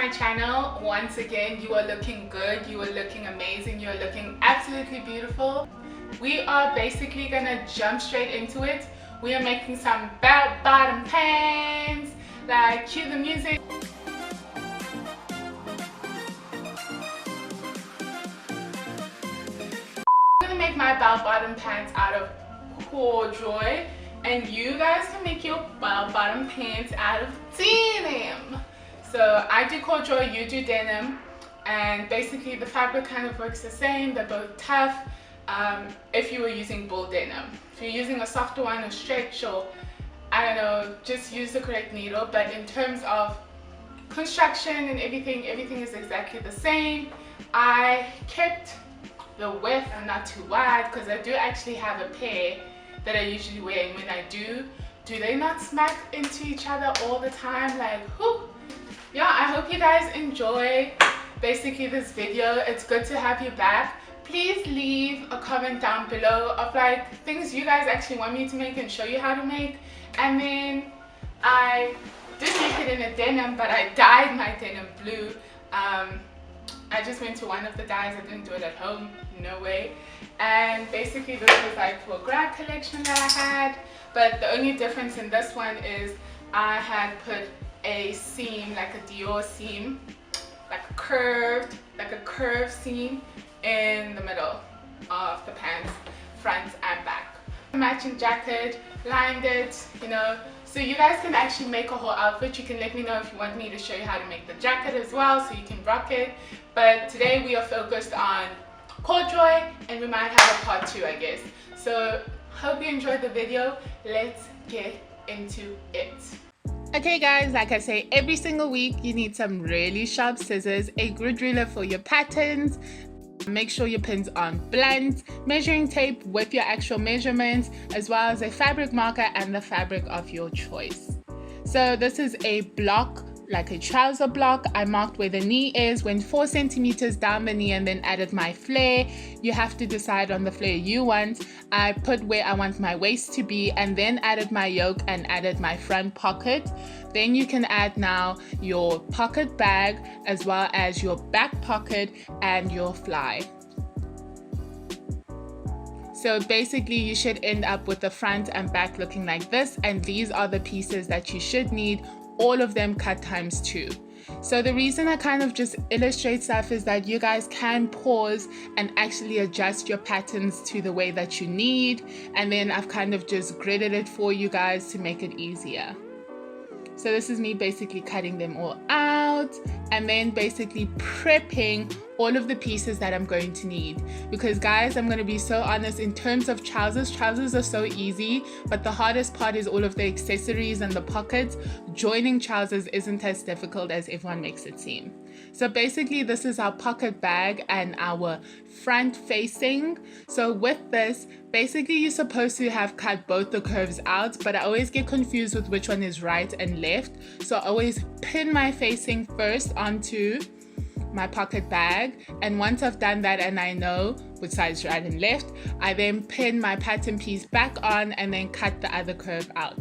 my channel. Once again, you are looking good, you are looking amazing, you are looking absolutely beautiful. We are basically gonna jump straight into it. We are making some bell-bottom pants. Like, cue the music. I'm gonna make my bell-bottom pants out of corduroy, and you guys can make your bell-bottom pants out of denim. So I do corduroy, you do denim, and basically the fabric kind of works the same. They're both tough. If you were using bull denim, if you're using a softer one or stretch, or I don't know, just use the correct needle. But in terms of construction and everything is exactly the same. I kept the width not too wide because I do actually have a pair that I usually wear, and when I do they not smack into each other all the time? Like, whew. Yeah, I hope you guys enjoy basically this video. It's good to have you back. Please leave a comment down below of like things you guys actually want me to make and show you how to make. And then I did make it in a denim, but I dyed my denim blue. I just went to one of the dyes. I didn't do it at home, no way. And basically this was like for a grad collection that I had, but the only difference in this one is I had put a seam, like a Dior seam, like a curved seam in the middle of the pants, front and back. Matching jacket, lined it, you know, so you guys can actually make a whole outfit. You can let me know if you want me to show you how to make the jacket as well, so you can rock it. But today we are focused on corduroy, and we might have a part 2, I guess. So hope you enjoyed the video. Let's get into it. Okay guys, like I say every single week, you need some really sharp scissors, a grid ruler for your patterns. Make sure your pins aren't blunt, measuring tape with your actual measurements, as well as a fabric marker and the fabric of your choice. So this is a block, like a trouser block. I marked where the knee is, went 4 centimeters down the knee, and then added my flare. You have to decide on the flare you want. I put where I want my waist to be, and then added my yoke and added my front pocket. Then you can add now your pocket bag, as well as your back pocket and your fly. So basically you should end up with the front and back looking like this, and these are the pieces that you should need, all of them cut times 2. So the reason I kind of just illustrate stuff is that you guys can pause and actually adjust your patterns to the way that you need, and then I've kind of just gridded it for you guys to make it easier. So this is me basically cutting them all out and then basically prepping all of the pieces that I'm going to need. Because guys, I'm going to be so honest, in terms of trousers are so easy, but the hardest part is all of the accessories and the pockets. Joining trousers isn't as difficult as everyone makes it seem. So basically this is our pocket bag and our front facing. So with this, basically you're supposed to have cut both the curves out, but I always get confused with which one is right and left. So I always pin my facing first onto my pocket bag, and once I've done that and I know which side is right and left, I then pin my pattern piece back on and then cut the other curve out.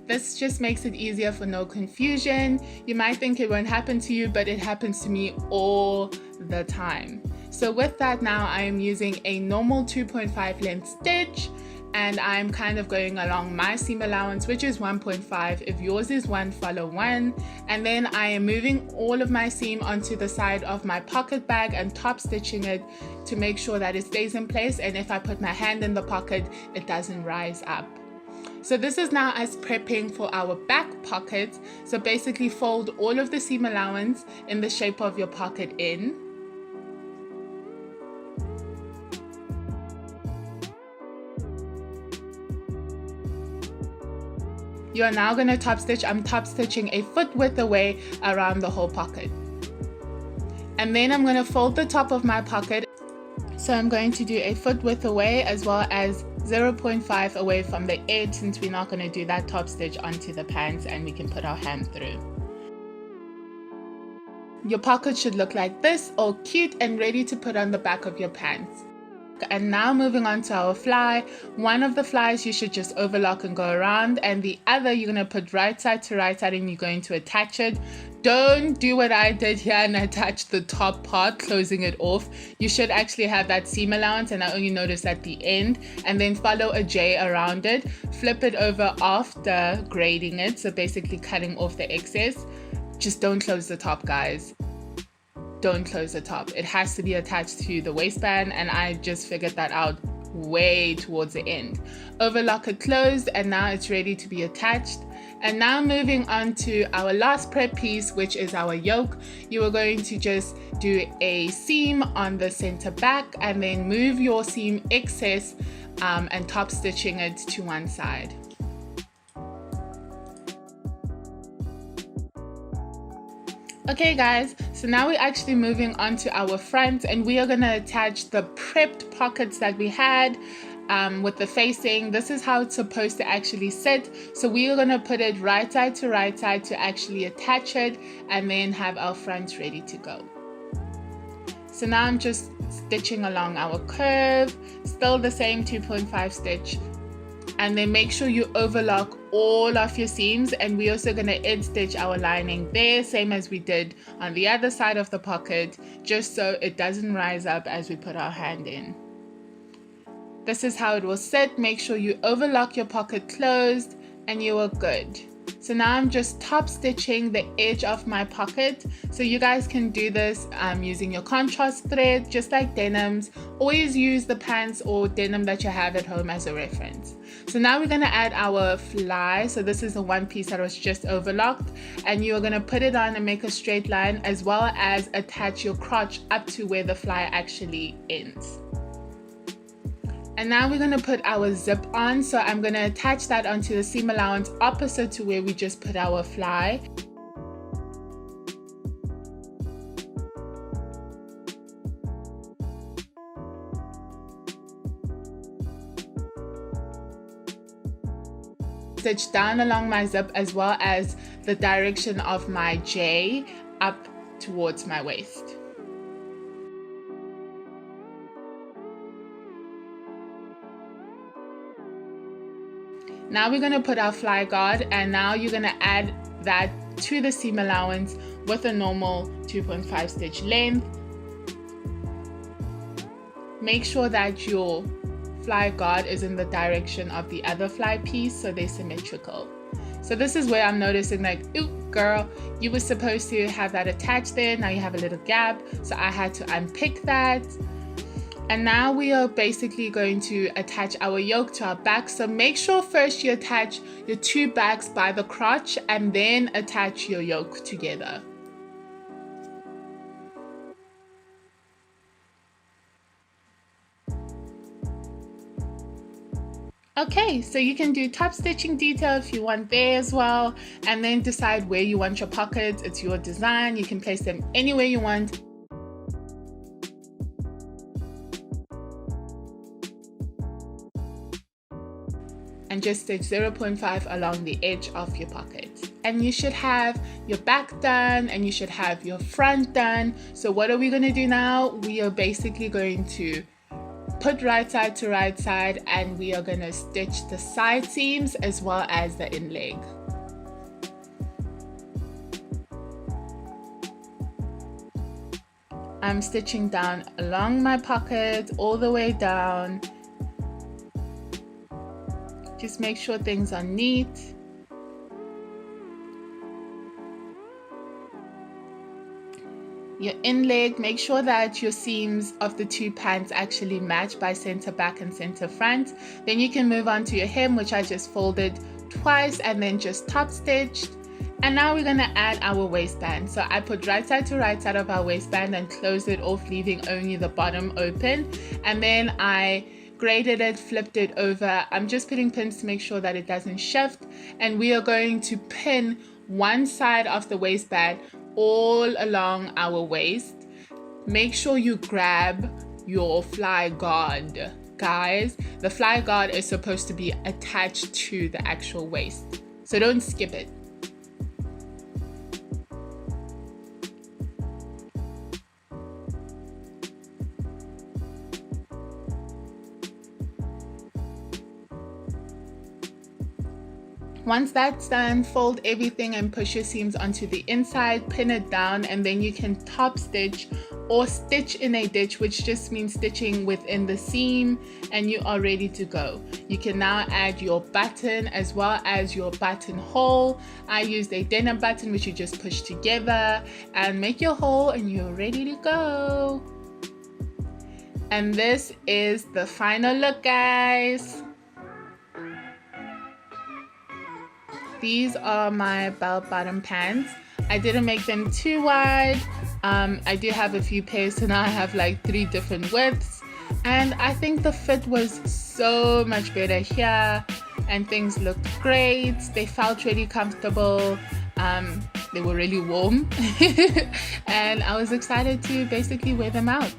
This just makes it easier for no confusion. You might think it won't happen to you, but it happens to me all the time. So with that, now I am using a normal 2.5 length stitch, and I'm kind of going along my seam allowance, which is 1.5. If yours is 1, follow 1. And then I am moving all of my seam onto the side of my pocket bag and top stitching it to make sure that it stays in place, and if I put my hand in the pocket, it doesn't rise up. So this is now us prepping for our back pocket. So basically fold all of the seam allowance in the shape of your pocket in. You are now going to top stitch. I'm top stitching a foot width away around the whole pocket. And then I'm going to fold the top of my pocket. So I'm going to do a foot width away, as well as 0.5 away from the edge, since we're not going to do that top stitch onto the pants and we can put our hand through. Your pocket should look like this, all cute and ready to put on the back of your pants. And now moving on to our fly. One of the flies you should just overlock and go around, and the other you're going to put right side to right side and you're going to attach it. Don't do what I did here and attach the top part, closing it off. You should actually have that seam allowance, and I only noticed at the end, and then follow a J around it. Flip it over after grading it, so basically cutting off the excess. Just don't close the top, guys. Don't close the top. It has to be attached to the waistband, and I just figured that out way towards the end. Overlock it closed, and now it's ready to be attached. And now moving on to our last prep piece, which is our yoke. You are going to just do a seam on the center back and then move your seam excess and top stitching it to one side. Okay guys, so now we're actually moving on to our front, and we are going to attach the prepped pockets that we had with the facing. This is how it's supposed to actually sit. So we are going to put it right side to actually attach it and then have our front ready to go. So now I'm just stitching along our curve, still the same 2.5 stitch. And then make sure you overlock all of your seams, and we're also going to edge stitch our lining there, same as we did on the other side of the pocket, just so it doesn't rise up as we put our hand in. This is how it will sit. Make sure you overlock your pocket closed and you are good. So now I'm just top stitching the edge of my pocket. So you guys can do this using your contrast thread, just like denims. Always use the pants or denim that you have at home as a reference. So now we're going to add our fly. So this is the one piece that was just overlocked, and you're going to put it on and make a straight line, as well as attach your crotch up to where the fly actually ends. And now we're going to put our zip on. So I'm going to attach that onto the seam allowance opposite to where we just put our fly. Stitch down along my zip, as well as the direction of my J up towards my waist. Now we're going to put our fly guard, and now you're going to add that to the seam allowance with a normal 2.5 stitch length. Make sure that your fly guard is in the direction of the other fly piece, so they're symmetrical. So this is where I'm noticing, like, ooh girl, you were supposed to have that attached there, now you have a little gap, so I had to unpick that. And now we are basically going to attach our yoke to our back. So make sure first you attach your two backs by the crotch and then attach your yoke together. Okay, so you can do top stitching detail if you want there as well, and then decide where you want your pockets. It's your design. You can place them anywhere you want. And just stitch 0.5 along the edge of your pocket. And you should have your back done, and you should have your front done. So what are we going to do now? We are basically going to put right side to right side, and we are going to stitch the side seams as well as the in leg. I'm stitching down along my pocket all the way down. Just make sure things are neat. Your in leg, make sure that your seams of the two pants actually match by center back and center front. Then you can move on to your hem, which I just folded twice and then just top stitched. And now we're going to add our waistband. So I put right side to right side of our waistband and closed it off, leaving only the bottom open. And then I graded it, flipped it over. I'm just putting pins to make sure that it doesn't shift, and we are going to pin one side of the waistband all along our waist. Make sure you grab your fly guard, guys. The fly guard is supposed to be attached to the actual waist, so don't skip it. Once that's done, fold everything and push your seams onto the inside, pin it down, and then you can top stitch or stitch in a ditch, which just means stitching within the seam, and you are ready to go. You can now add your button as well as your buttonhole. I used a denim button which you just push together and make your hole, and you're ready to go. And this is the final look, guys. These are my bell-bottom pants. I didn't make them too wide. I do have a few pairs, so now I have like 3 different widths. And I think the fit was so much better here, and things looked great. They felt really comfortable. They were really warm. And I was excited to basically wear them out.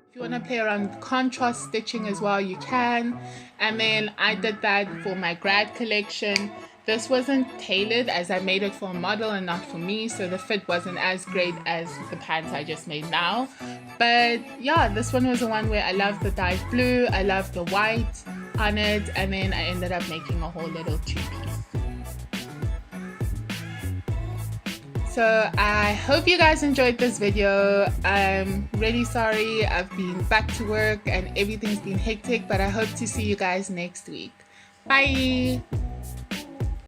If you want to play around with contrast stitching as well, you can. And then I did that for my grad collection. This wasn't tailored as I made it for a model and not for me, so the fit wasn't as great as the pants I just made now. But yeah, this one was the one where I loved the dyed blue, I loved the white on it, and then I ended up making a whole little 2-piece. So I hope you guys enjoyed this video. I'm really sorry I've been back to work and everything's been hectic, but I hope to see you guys next week. Bye!